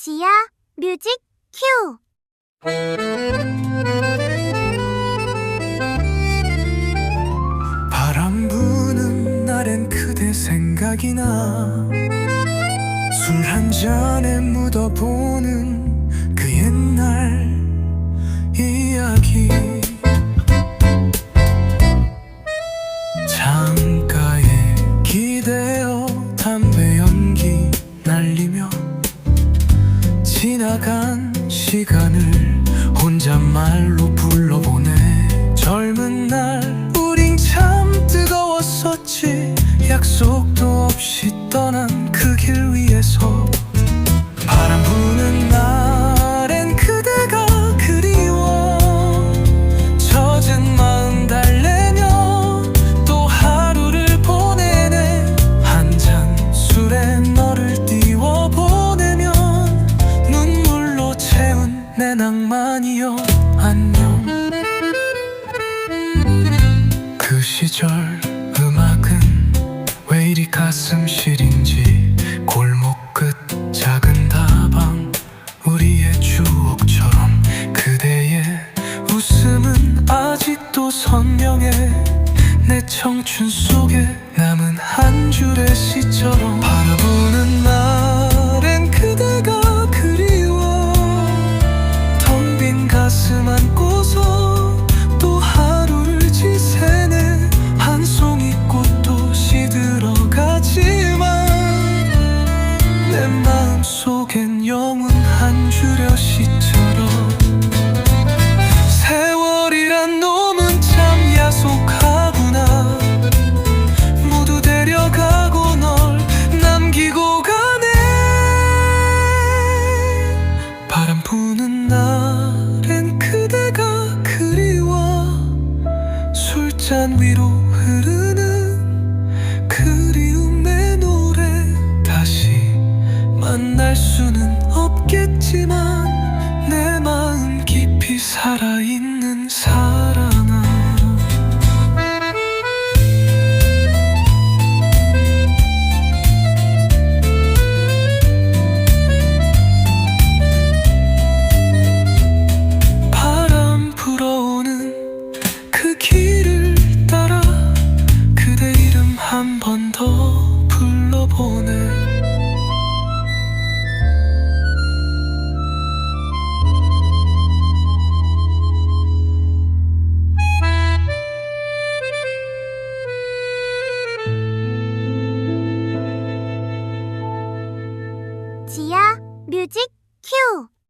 지아 뮤직 큐. 바람 부는 날엔 그대 생각이 나. 술 한 잔에 묻어보는 그 옛날 이야기. 창가에 기대어 담배 연기 날리며 지나간 시간을 혼잣말로 불러보네. 젊은 날 우린 참 뜨거웠었지. 약속도 없이 떠난 그 길 위에서 바람 부는 날엔 그대가 그리워. 젖은 마음 달래며 또 하루를 보내네. 한 잔 술에 너를 띄워보내면 눈물로 채운 내 낭만이여 안녕. 그 시절 음악은 왜 이리 가슴 시린지. 골목 끝 작은 다방 우리의 추억처럼 그대의 웃음은 아직도 선명해. 내 청춘 속에 남은 한 줄의 시처럼. 바라보는 날엔 그대가 그리워. 텅 빈 가슴 안고서 또 하루를 지새네. 한 송이 꽃도 시들어가지만 내 마음속엔 영원한 줄여 시처럼. 세월이란 놈은 참 야속하구나. 모두 데려가고 널 남기고 가네. 바람 부는 날엔 그대가 그리워. 술잔 위로 흐르는 그리움의 노래. 다시 만날 수는 없겠지만 내 마음 깊이 살아있는 사랑아. 바람 불어오는 그 길을 따라 그대 이름 한 번 더 불러보네. 지아 뮤직 큐.